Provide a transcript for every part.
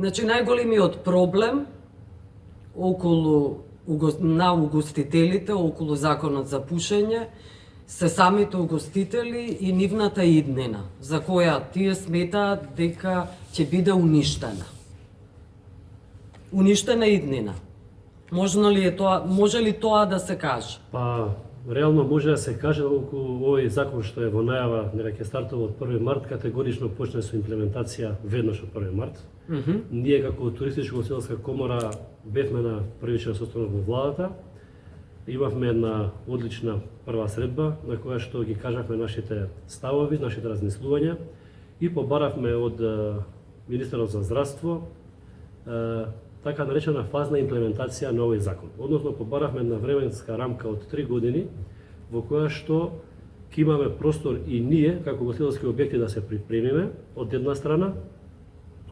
Значи, најголемиот проблем на угостителите околу законот за пушење се самите угостители и нивната иднина, за која тие сметаат дека ќе биде уништена. Уништена иднина. Може ли тоа да се каже? Па, реално може да се каже околу овој закон што е во најава, дека ќе стартува од 1 март, категорично почне со имплементација веднаш од 1 март. Ние како туристичко-селска комора бевме на првичен состанок во владата. Имавме една одлична прва средба на која што ги кажавме нашите ставови, нашите размислувања и побаравме од министерот за здравство така наречена фазна имплементација на овој закон. Односно побаравме една временска рамка од 3 години во која што ќе имаме простор и ние како гостителски објекти да се припремиме од една страна,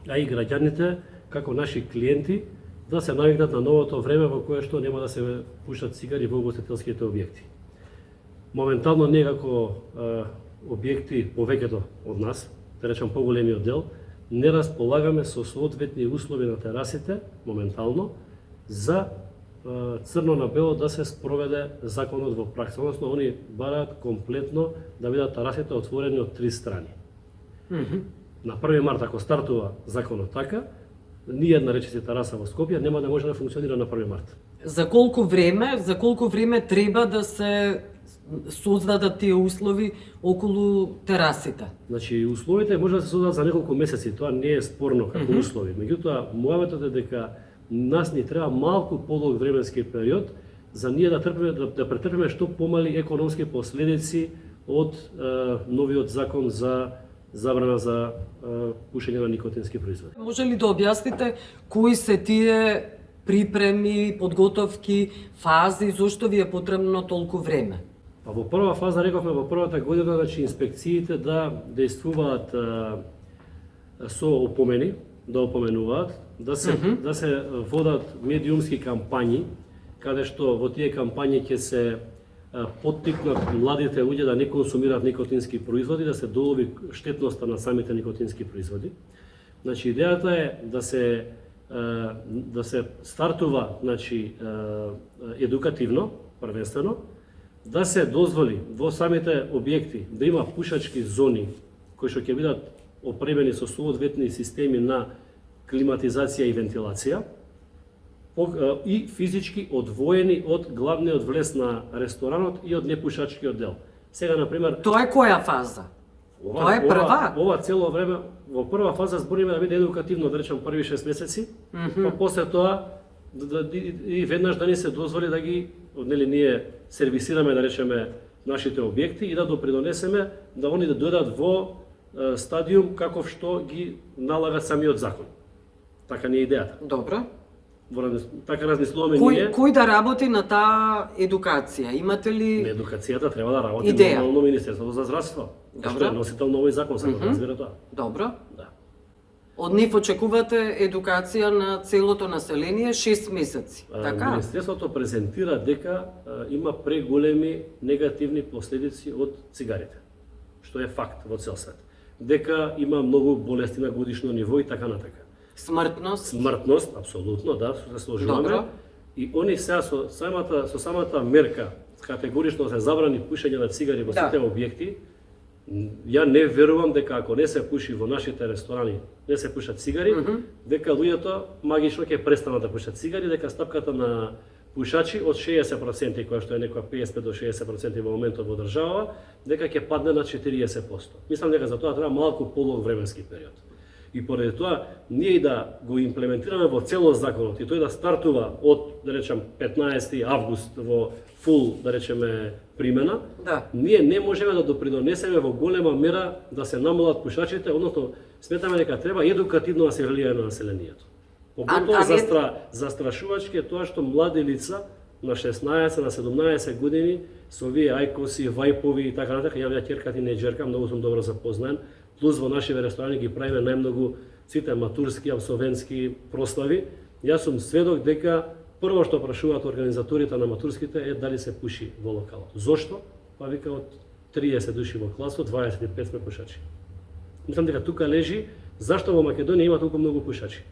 а и граѓаните како наши клиенти да се навикнат на новото време во кое што нема да се пушат цигари во угостителските објекти. Моментално ние како објекти, повеќето од нас, да речам поголемиот дел, не располагаме со соодветни услови на терасите моментално за црно на бело да се спроведе законот во пракса. Односно, они бараат комплетно да бидат терасите отворени од 3 страни. На 1 март, ако стартува законот така, ни една речиси тераса во Скопје нема да може да функционира на 1 март. За колку време треба да се создадат тие услови околу терасите? Значи, условите може да се создадат за неколку месеци, тоа не е спорно како услови. Меѓутоа, мојавата е дека нас ни треба малку подолг временски период за ние да претрпиме што помали економски последици од новиот закон за забрана за пушење на никотински производи. Може ли да објасните кои се тие припреми, подготовки, фази, зошто ви е потребно толку време? Па во прва фаза рековме во првата година значи инспекциите да действуваат со опомени, да опоменуваат, да се водат медиумски кампањи, каде што во тие кампањи ќе се поттикнат младите луѓе да не консумираат никотински производи, да се долови штетноста на самите никотински производи. Значи идејата е да се стартува значи едукативно, првенствено, да се дозволи во самите објекти да има пушачки зони кои што ќе бидат опремени со соодветни системи на климатизација и вентилација и физички одвоени од главниот влез на ресторанот и од непушачкиот дел. Сега, например... Тоа е која фаза? Тоа е прва? Ова цело време, во прва фаза збориме да биде едукативно, да речем први 6 месеци, па после тоа и веднаш да ни се дозволи да ги, ние сервисираме, да речеме, нашите објекти и да допринесеме да они да дојдат во стадиум каков што ги налага самиот закон. Така не е идејата. Добро. Така размислуваме ние. Кој да работи на таа едукација? Имате ли... На едукацијата треба да работи нормално Министерството за здравство. Што е носител на овој закон, само да разбира тоа. Добро. Да. Од нив очекувате едукација на целото население 6 месеци, така? Министерството презентира дека има преголеми негативни последици од цигарите, што е факт во цел свет. Дека има многу болести на годишно ниво и така натака. Смртност, апсолутно, да, се сложуваме. И они сега со самата мерка, категорично се забрани пушење на цигари во сите објекти, ја не верувам дека ако не се пуши во нашите ресторани, не се пушат цигари, дека луѓето магично ќе престанат да пушат цигари, дека стапката на пушачи од 60%, која што е некоја 55 до 60% во моментот во држава, дека ќе падне на 40%. Мислам дека за тоа треба малку подолг временски период. И поради тоа, ние и да го имплементираме во целост законот и тој да стартува од, да речем, 15 август во фул, да речеме, примена, ние не можеме да допринесеме во голема мера да се намалат пушачите, односно сметаме дека треба едукативно да се влијае на населението. Поготово застрашувачки е тоа што млади лица на 16, на 17 години со овие ајкоси, вајпови и така натака, ја ќерка тинејџерка, многу сум добро запознаен, плюс во нашите ресторани ги правиме најмногу сите матурски, апсолвентски прослави. Јас сум сведок дека прво што прашуваат организаторите на матурските е дали се пуши во локалот. Зошто? Па вика од 30 души во класот, 25 сме пушачи. Мислам дека тука лежи зашто во Македонија има толку многу пушачи.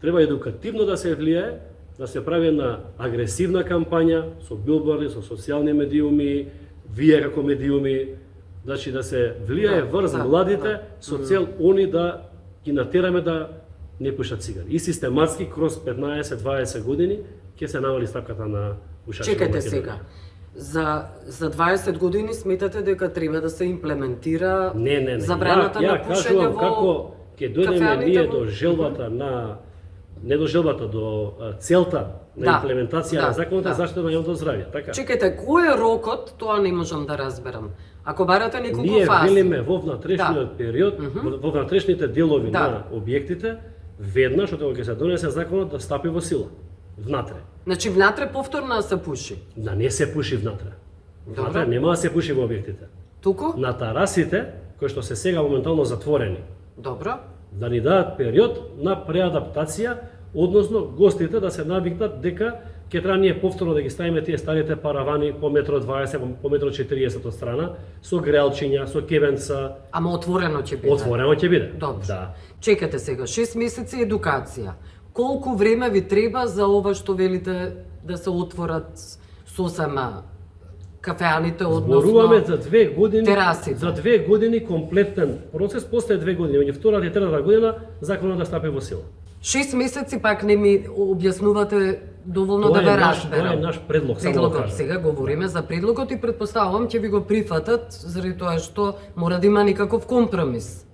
Треба едукативно да се влијае, да се прави една агресивна кампања со билборди, со социјални медиуми, вие како медиуми, значи да се влијае врз младите со цел они да ги натераме да не пушат цигари. И систематски кроз 15-20 години ќе се намали стапката на пушачите. Чекајте сега. За 20 години сметате дека треба да се имплементира забраната на пушење во како ќе дојдеме ние до желбата на не до желбата, до целта на имплементација на законот за заштита на јавното здравје, така? Чекајте, кој е рокот, тоа не можам да разберам. Ако барате неколку ние фази. Ние велиме во внатрешниот период, во внатрешните делови на објектите, веднаш од кога ќе се донесе законот да стапи во сила. Внатре. Значи внатре повторно да се пуши? Да не се пуши внатре. Внатре нема да се пуши во објектите. Туку? На тарасите, кои што се сега моментално затворени. Добро. Да ни дадат период на преадаптација, односно гостите да се навикнат дека ќе треба ние повторно да ги ставиме тие старите паравани по метро 20, по метро 40 од страна, со грелчиња, со кебенца. Ама отворено ќе биде. Отворено ќе биде. Добро. Да. Чекате сега, 6 месеци едукација. Колку време ви треба за ова што велите да се отворат сосема кафеаните, односно зборуваме за 2 години, терасите. За 2 години комплетен процес, после 2 години, меѓу втората и третата година законот да стапи во сила. 6 месеци пак не ми објаснувате доволно Тоа да ве разберам. Тоа е наш предлог, само да кажам. Сега говориме за предлогот и претпоставувам ќе ви го прифатат заради тоа што мора да има никаков компромис.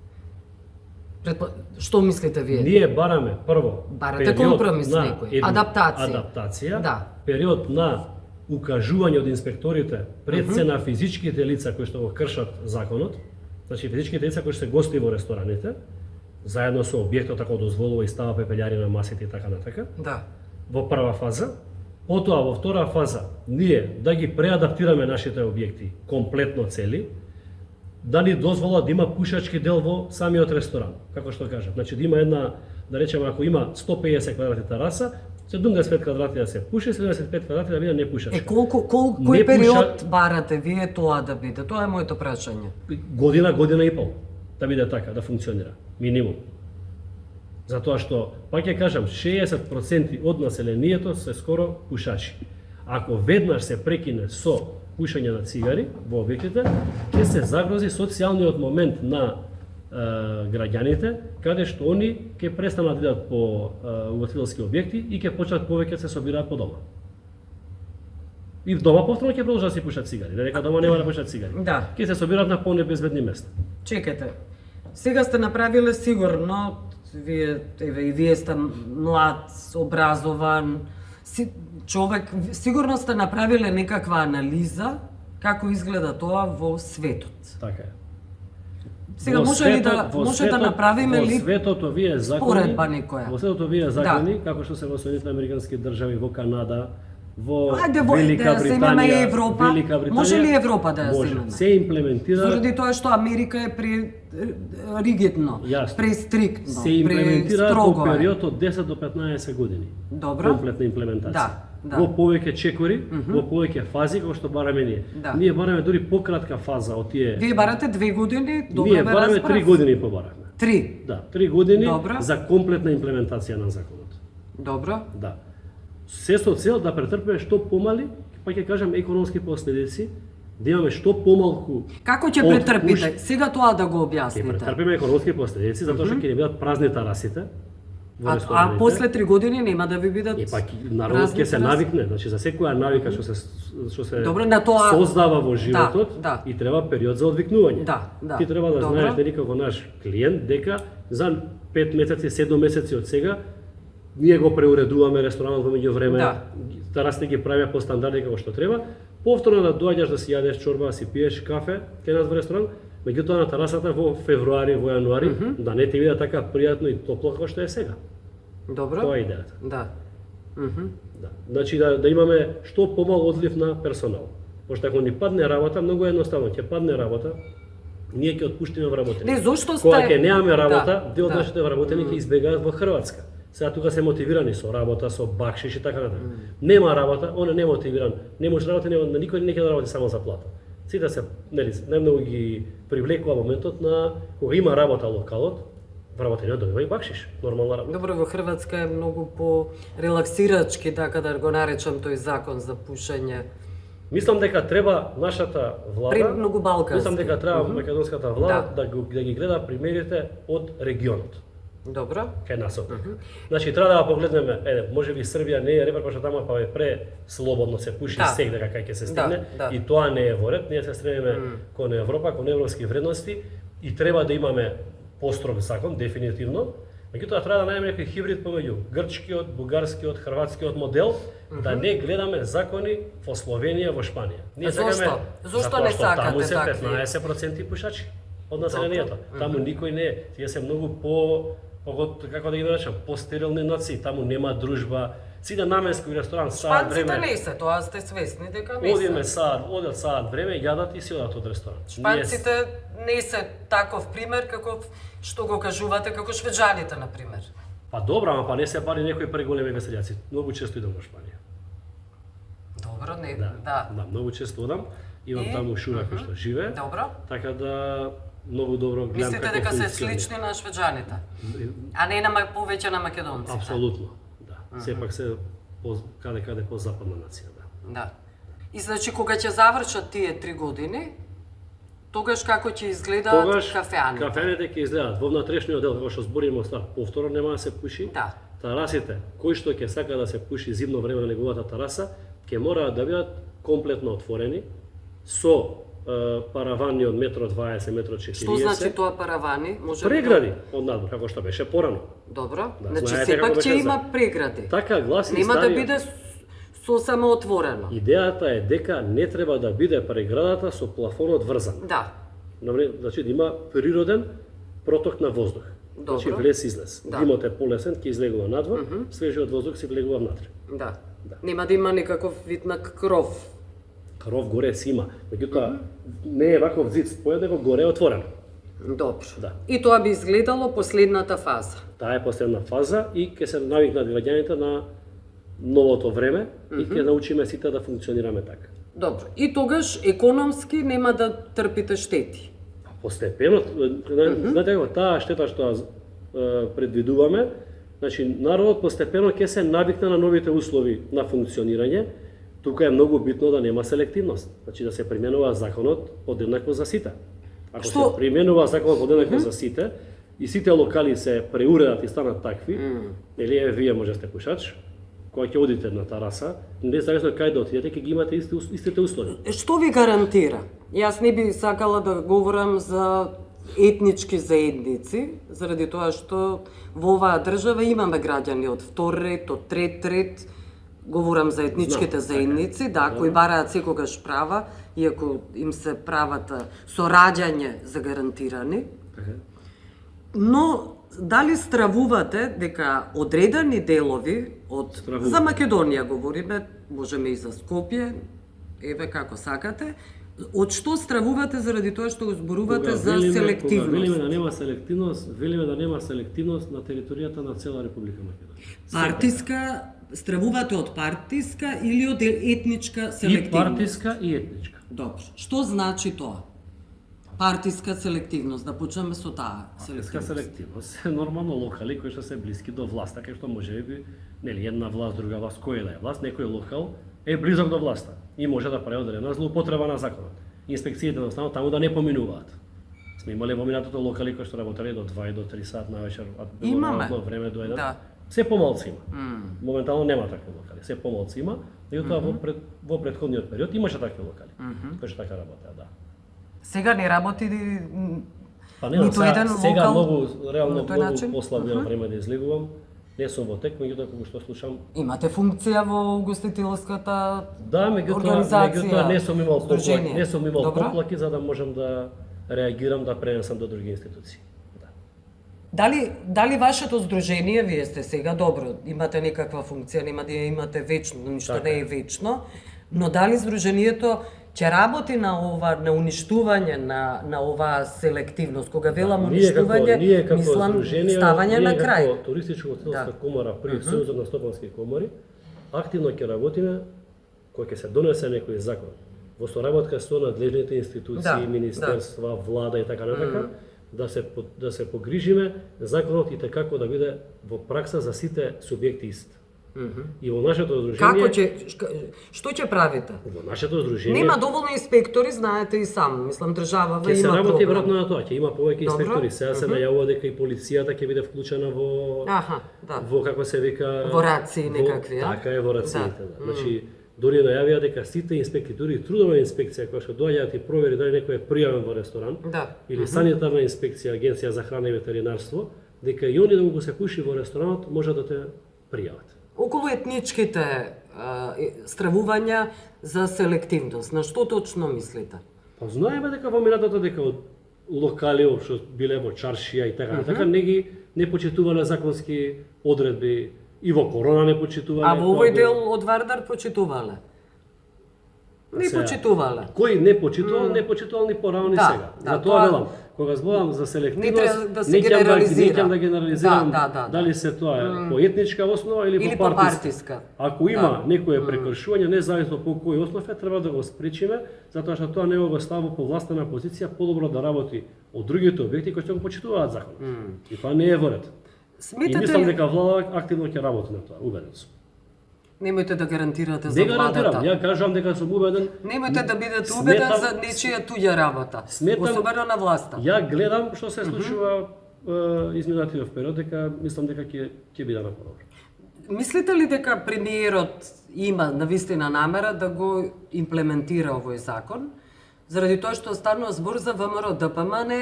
Што мислите вие? Ние бараме прво барате компромис некој, адаптација, период на укажување од инспекторите пред се на физичките лица кои што го кршат законот, значи физичките лица кои што се гости во рестораните, заедно со објектот ако дозволува и става пепелјари на масите и така натака. Да. Во прва фаза, потоа во втора фаза ние да ги преадаптираме нашите објекти комплетно цели, да ни дозвола да има пушачки дел во самиот ресторан, како што кажав. Значи да има една, да речеме ако има 150 квадрати тераса, 75 квадрати да се пуши, 75 квадрати да биде не пушачка. Кој период барате вие тоа да биде? Тоа е моето прашање. Година и пол да биде така, да функционира, минимум. Затоа што, пак ќе кажам, 60% од населението се скоро пушачи. Ако веднаш се прекине со пушење на цигари во објектите, ќе се загрози социјалниот момент на граѓаните, каде што они ќе престанат да идат по угостителски објекти и ќе почнат повеќе се собираат по дома. И в дома повторно ќе продолжат да си пушат цигари, да дека дома нема да пушат цигари. Да. Ќе се собираат на понебезбедни места. Чекате. Сега сте направиле сигурно, вие сте млад, образован, човек, сигурно сте направиле некаква анализа како изгледа тоа во светот. Така е. Сега може да направиме ли светот овие закони? Споредба некоја. Во светот овие закони, како што се во Соединетите американски држави, во Канада, во Велика Британија, Европа. Може ли Европа да ја земеме? Се имплементира. Заради тоа што Америка е ригидно, престриктно, се имплементира во период од 10 до 15 години. Добро. Комплетна имплементација. Да. Во повеќе чекори, во повеќе фази, како што бараме ние. Ние бараме дури пократка фаза од тие. Вие барате 2 години, добро ние бараме 3 години побарахме. 3? Да, 3 години Добро. за комплетна имплементација на законот. Добро. Да. Се со цел да претрпиме што помали, па ќе кажам економски последици, да имаме што помалку. Како ќе претрпите? Сега тоа да го објасните. Ќе претрпиме економски последици затоа што ќе ни бидат празни тарасите. А после 3 години нема да ви бидат. Пак народот ќе се навикне, значи за секоја навика што се Добро, на тоа создава во животот и треба период за одвикнување. Ти треба да знаеш дека како наш клиент дека за 5 месеци, 7 месеци од сега ние го преуредуваме ресторанот во меѓувреме, тарасите ги правиме по стандарди како што треба, повторно да доаѓаш да си јадеш чорба, да си пиеш кафе кај нас во ресторан, меѓутоа на тарасата во февруари, во јануари, да не ти биде така пријатно и топло како што е сега. Добро. Тоа е идејата. Да. Да. Значи да имаме што помал одлив на персонал. Пошто ако ни падне работа, многу едноставно, ќе падне работа, ние ќе отпуштиме вработени. Не, зошто сте? Кога ќе немаме работа, дел од нашите вработени ќе избегаат во Хрватска. Сега тука се мотивирани со работа, со бакшиш и така натаму. Нема работа, он не мотивиран. Не може работа, никој не ќе да работи само за плата. Сите се, најмногу ги привлекува моментот на кога има работа локалот, вработениот добива и бакшиш, нормална работа. Добро, во Хрватска е многу по релаксирачки, така да го наречам тој закон за пушење. Мислам дека треба нашата влада, Многу балкански. мислам дека треба македонската влада да ги гледа примерите од регионот. Добро. Кај нас од. Значи треба да погледнеме, можеби Србија не е репер, пошто таму па е пре слободно се пуши сек дека кај ќе се стигне и тоа не е во ред. Ние се стремиме кон Европа, кон европски вредности и треба да имаме построг закон дефинитивно. Меѓутоа треба да најдеме некој хибрид помеѓу грчкиот, бугарскиот, хрватскиот модел, да не гледаме закони во Словенија, во Шпанија. Ние Зошто? Зошто не сакате таму се такви? 15% пушачи од населението. Таму никој не е. Тие се многу како да ги наречам, постерилни нации, таму нема дружба. Сиде наменски ресторан саат време. Шпанците не се, тоа сте свесни дека не се. Одиме одат саат време, јадат и си одат од ресторан. Шпанците не се таков пример како што го кажувате како шведжаните на пример. Па добро, ама па не се пари некои преголеми веселјаци. Многу често идам во Шпанија. Добро, не, Да, многу често одам. Имам таму шура кој што живее. Добро. Така да многу добро гледам Мислите како дека се функционира. слични на шведжаните? А не на повеќе на македонците? Апсолутно, да. Сепак се каде по западна нација, да. Да. И значи кога ќе завршат тие 3 години, тогаш како ќе изгледаат кафеаните? Кафеаните ќе изгледаат во внатрешниот дел, како што збориме остар, повторно нема да се пуши. Да. Тарасите, кој што ќе сака да се пуши зимно време на неговата тараса, ќе мора да бидат комплетно отворени со паравани од 1,20 м, 1,40 м. Што значи тоа паравани? Може прегради од надвор, како што беше порано. Добро. Да, Значи знаете сепак како ќе беше има прегради. Така гласи Нема да стариот. биде сосема отворено. Идејата е дека не треба да биде преградата со плафонот врзан. Да. Значи да има природен проток на воздух. Добро. Значи влез излез. Да. Димот е полесен, ќе излегува надвор, свежиот воздух се влегува внатре. Да. Нема да има никаков вид на кров. Кров горе си има, меѓутоа не е ваков зид споен, него горе е отворено. Добро. Да. И тоа би изгледало последната фаза. Таа е последна фаза и ќе се навикнат граѓаните на новото време и ќе научиме сите да функционираме така. Добро. И тогаш економски нема да трпите штети. Постепено, знаете како, таа штета што предвидуваме, значи народот постепено ќе се навикне на новите услови на функционирање. Тука е многу битно да нема селективност, значи да се применува законот одеднакво за сите. Ако се применува законот одеднакво за сите и сите локали се преуредат и станат такви, нели вие може сте пушач, кога ќе одите на тараса, независно кај да отидете, ќе ги имате истите услови. Што ви гарантира? Јас не би сакала да говорам за етнички заедници, заради тоа што во оваа држава имаме граѓани од втор ред, од трет ред, говорам за етничките заедници, да, кои бараат секогаш права, иако им се правата со раѓање загарантирани. Но дали стравувате дека одредени делови од за Македонија говориме, можеме и за Скопје, еве како сакате, од што стравувате заради тоа што го зборувате за селективност? Кога велиме да нема селективност, велиме да нема селективност на територијата на цела Република Македонија. Партиска, стравувате од партиска или од етничка селективност? И партиска и етничка. Добро. Што значи тоа? Партиска селективност, да почнеме со таа Партиска селективност. селективност е нормално локали кои што се блиски до власта, кај што може би нели една власт, друга власт, која да е власт, некој локал е близок до власта и може да прави одредена злоупотреба на законот. Инспекциите едноставно таму да не поминуваат. Сме имале во минатото локали кои што работеле до 2 и до 3 сат на вечер, а Имаме. време до 1. Да. Се помалци има. Моментално нема такви локали, се помалци има, меѓутоа во претходниот период имаше такви локали кои што така работеа, да. Сега не работи Па не, ниту еден сега локал многу реално на тој многу начин? послабно имам време да излегувам. Не сум во тек, меѓутоа кога што слушам, Имате функција во угостителската да, меѓутоа не сум имал здружение. поплаки, не сум имал Добро. поплаки за да можам да реагирам, да пренесам до други институции. Да. Дали вашето здружение, вие сте сега добро, имате некаква функција, нема да ја имате вечно, ништо Така не е вечно, но дали здружението ќе работи на уништување на оваа селективност, кога велам уништување, мислам ставање на крај. Ние како туристичко-целска комора при Сојузот на стопански комори активно ќе работиме кога ќе се донесе некој закон во соработка со надлежните институции, министерства, влада и така натака, да се погрижиме законот и како да биде во пракса за сите субјекти ист. И во нашето здружение Како што ќе правите? Во нашето здружение Нема доволно инспектори, знаете и сам. Мислам државава ќе се има работи проблем. веројатно на тоа, ќе има повеќе инспектори. Сега се најавува дека и полицијата ќе биде вклучена во во како се вика во рации некакви, Така е во рациите, да. Значи дури најавија дека сите инспектори, трудова инспекција која што доаѓаат и провери дали некој е пријавен во ресторан, или санитарна инспекција, агенција за храна и ветеринарство, дека и они да го се пуши во ресторанот може да те пријават. Околу етничките стравувања за селективност, на што точно мислите? Па знаеме дека во минатото дека од локали што биле во чаршија и така не почитувале законски одредби и во корона не почитувале. А во овој дел од Вардар почитувале? Не почитувале. Кој не почитувал ни порано ни сега. Затоа велам, кога зборам за селективност, не ќе да генерализирам дали се тоа по етничка основа или по партиска. Ако има некое прекршување, независно по кој основ треба да го спречиме, затоа што тоа не го ставува по властена позиција, подобро да работи од другите објекти кои што го почитуваат законот. И тоа не е во ред. И мислам дека влада активно ќе работи на тоа, убеден сум. Немојте да гарантирате за владата. Не гарантирам, ја кажам дека сум убеден. Немојте да бидете убеден за нечија туѓа работа, особено на власта. Ја гледам што се случува изминатиот период, дека мислам дека ќе биде на подобро. Мислите ли дека премиерот има навистина намера да го имплементира овој закон, заради тоа што станува збор за ВМРО ДПМН?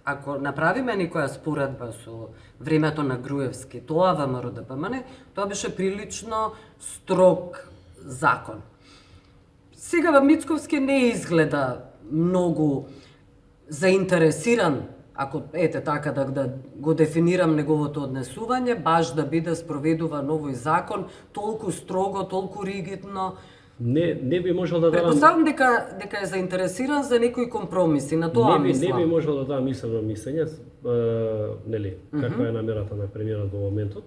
Ако направиме некоја споредба со времето на Груевски, тоа ВМРО ДПМН, тоа беше прилично строг закон. Сега Мицковски не изгледа многу заинтересиран, ако така да го дефинирам неговото однесување, баш да биде спроведуван овој закон толку строго, толку ригидно. Не би можел да дадам. Претпоставам дека е заинтересиран за некои компромиси, на тоа мислам. Не би можел да дадам мислено мислење, нели, каква е намерата на премиерот во моментот.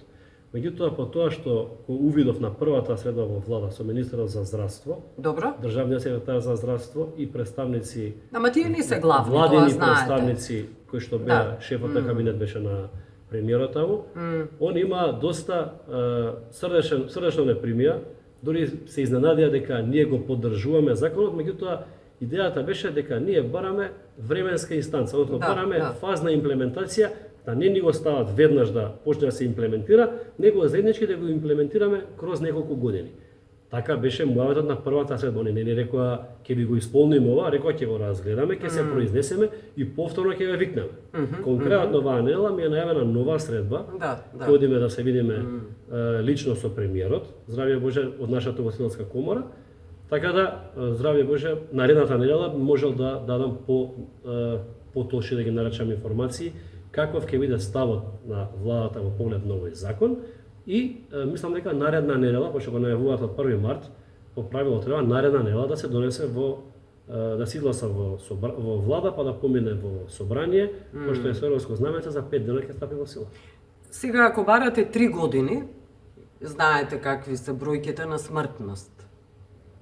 Меѓутоа по тоа што го увидов на првата средба во влада со министерот за здравство, државниот секретар за здравство и представници. Ама тие не се главни, владени тоа знаете. представници кои што беа шефот на кабинет беше на премиерот таму. Он има доста срдечно не примија. Дори се изненадија дека ние го поддржуваме законот, меѓутоа идејата беше дека ние бараме временска инстанца, односно бараме фазна имплементација, да не ни го стават веднаш да почне да се имплементира, него заеднички да го имплементираме кроз неколку години. Така беше муаветот на првата средба. Не рекоа ќе би го исполниме ова, рекоа ќе го разгледаме, ќе се произнесеме и повторно ќе ве викнеме. Конкретно оваа недела ми е најавена нова средба. Одиме да се видиме лично со премиерот, здравје Боже, од нашата Гостителска комора. Така да, здравје Боже, наредната недела можел да дадам поточни, да ги наречам, информации каков ќе биде ставот на владата во поглед на овој закон. И мислам дека наредна недела, пошто го најавуваат од 1 март, по правило треба наредна недела да се донесе да се изгласа во влада, па да помине во собрание, пошто е Соровско знамеце за 5 дена ќе стапи во сила. Сега, ако барате 3 години, знаете какви се бројките на смртност.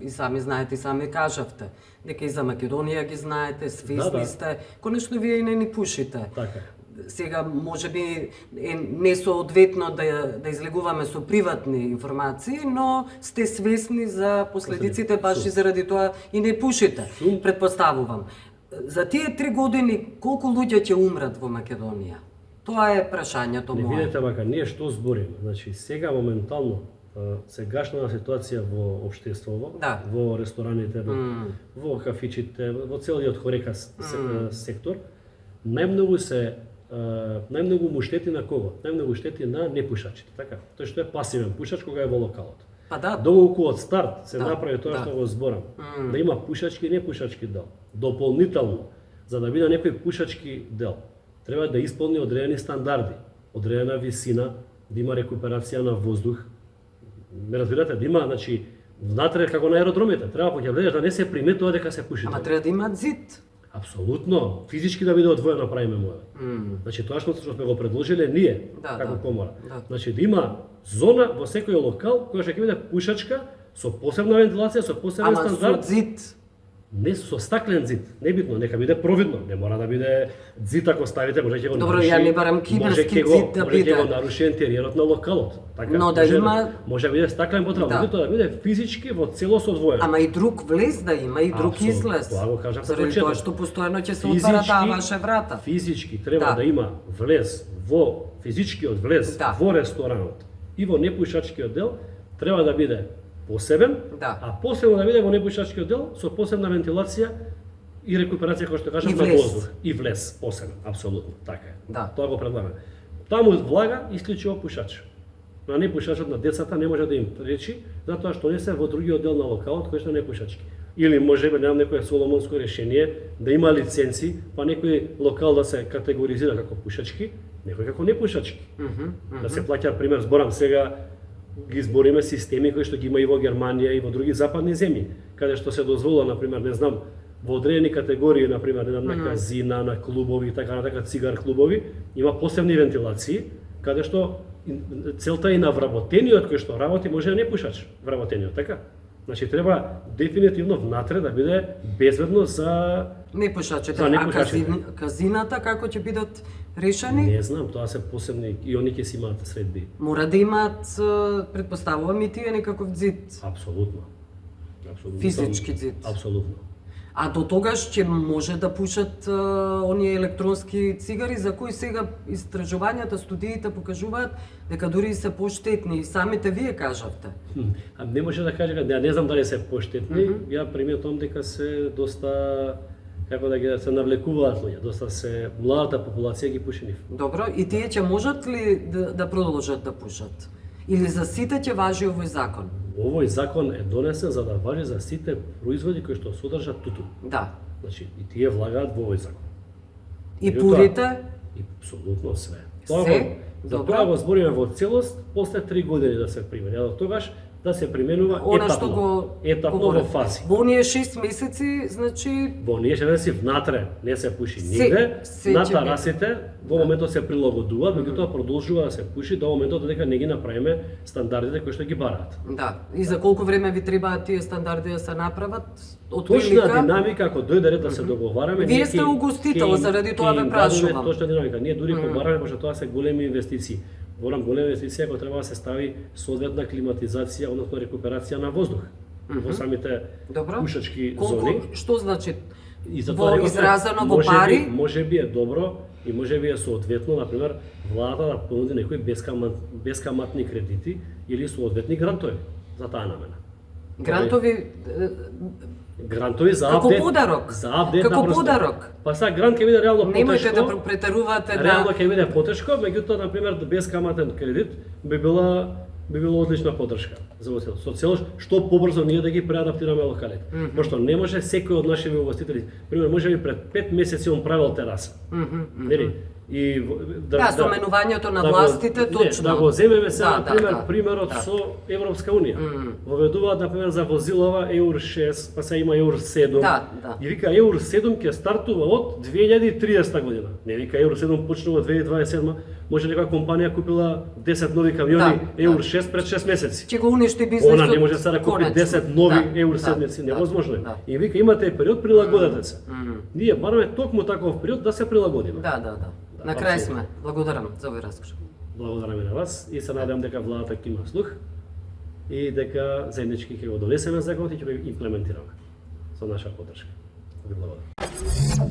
И сами знаете, и сами кажавте, дека и за Македонија ги знаете, свесни сте, конечно вие и не ни пушите. Така. Сега може би е несоодветно да излегуваме со приватни информации, но сте свесни за последиците баш и заради тоа и не пушите, предпоставувам. За тие 3 години колку луѓе ќе умрат во Македонија? Тоа е прашањето мое. Не видите вака, ние што збориме? Значи сега моментално сегашната ситуација во општеството, во рестораните, во кафичите, во целиот хорека сектор, најмногу му штети на кого? Најмногу штети на непушачите, така? Тој што е пасивен пушач кога е во локалот. Доколку од старт се направи тоа што го зборам, да има пушачки и непушачки дел. Дополнително, за да биде некој пушачки дел, треба да исполни одредени стандарди, одредена висина, да има рекуперација на воздух. Ме разбирате, да има, значи, внатре како на аеродромите, треба кога влезеш да не се приметува дека се пуши. Ама треба да има зид. Апсолутно, физички да биде одвоено правиме моја. Значи тоа што сме го предложиле ние како комора. Значи да има зона во секој локал која ќе биде пушачка со посебна вентилација, со посебен стандард. Ама со зид. Не со стаклен зид, небитно, нека биде провидно, не мора да биде зид ако ставите, може ќе го Добро, наруши. ја не барам кинески зид да биде. Може ќе го биде. наруши интериерот на локалот. Така, Но да може, има- може да биде стаклен потребно, Да. да биде физички во целост одвоен. Ама и друг влез да има, и друг Апсолутно, излез. тоа го кажав на Заради почеток. тоа што постојано ќе се отвара таа ваше врата. Физички треба Да. да има влез во физичкиот влез Да. во ресторанот и во непушачкиот дел треба да биде посебен, Да. а посебно да биде во непушачкиот дел со посебна вентилација и рекуперација, кој што кажав, И на влез. воздух. И влез, посебен, апсолутно, така е. Да. Тоа го предлагаме. Таму влага исклучиво пушач. На непушачот на децата не може да им пречи, затоа што не се во другиот дел на локалот кој што не е пушачки. Или можеби немам некое соломонско решение да има лиценци, па некој локал да се категоризира како пушачки, некој како непушачки. Да се плаќа, пример, зборам сега, ги избориме системи кои што ги има и во Германија и во други западни земји, каде што се дозволува, на пример, не знам, во одредени категории, на пример, на казина, на клубови и така натака, цигар клубови, има посебни вентилации, каде што целта и на вработениот кој што работи може да не пушач, вработениот, така? Значи треба дефинитивно внатре да биде безбедно за Непушачите, За а непушачите. казината како ќе бидат решени? не знам, тоа се посебни и они ќе си имаат средби. Мора да имаат, предпоставувам и тие некаков зид. Апсолутно. Апсолутно. Физички зид. Апсолутно. А до тогаш ќе може да пушат оние електронски цигари за кои сега истражувањата, студиите покажуваат дека дури и се поштетни, и самите вие кажавте. А не може да каже, не знам дали се поштетни, ја приметувам дека се доста, како да ги се навлекуваат луѓе, доста се младата популација ги пуши нив. Добро, и тие ќе можат ли да продолжат да пушат? Или за сите ќе важи овој закон? Овој закон е донесен за да важи за сите производи кои што содржат тутун. Да. Значи, и тие влагаат во овој закон. И Меѓутоа, пурите? И апсолутно све. Се? За Добро. тоа го збориме во целост, после 3 години да се примени, а до тогаш да се применува Она етапно. што го Етапно говори. во фази. Во оние 6 месеци, значи Во ние ќе си внатре, не се пуши Се- нигде, се на ќе тарасите во моментот се прилагодуваат, меѓутоа продолжува да се пуши до моментот додека не ги направиме стандардите кои што ги бараат. да, и за колку време ви требаат тие стандарди да се направат? Од Точна прилика? динамика, ако дојде ред да се договараме, Вие ние сте ќе- угостител, ќе им- заради тоа ќе ве им дадеме прашувам. Точна динамика. Ние дури побараме, пошто тоа се големи инвестиции. Борам голема инвестиција ако треба да се стави соодветна климатизација, односно рекуперација на воздух во самите Добро. пушачки Колку, зони. што значи? И Во реков, изразено во можеби- пари? Можеби е добро и можеби е соодветно, на пример, владата да понуди некои бескаматни кредити или соодветни грантови за таа намена. Грантови Грантови за Како апдейт. подарок. За апдейт Како на простор. подарок. Па сега грант ќе биде реално немојте потешко. да претерувате Реално да ќе биде потешко, меѓутоа на пример бескаматен кредит би било одлична поддршка за оцел. Со цел што побрзо ние да ги преадаптираме локалите. Пошто не може секој од нашите угостители, пример можеби пред 5 месеци он правел тераса. Нели? И Да, со менувањето на да го- властите, не, точно. Да го земеме сега Да, на да, пример да. примерот Да. со Европска унија. Воведуваат на пример за возилова Еур 6, па сега има Еур 7. Да, да. И вика Еур 7 ќе стартува од 2030 година. Не вика Еур 7 почнува од 2027. Може некоја компанија купила 10 нови камиони Да, Еур да. 6 пред 6 месеци. Ќе го уништи бизнесот. Она не може сега да купи конечно. 10 нови Да, Еур да, 7, да, невозможно е. да. И вика имате период прилагодете се. Ние бараме токму таков период да се прилагодиме. Да, да, да. На крај сме. Благодарам за овој разговор. Благодараме на вас и се надевам дека владата ќе има слух и дека заеднички ќе го донесеме законот и ќе го имплементираме со наша поддршка. Ви благодарам.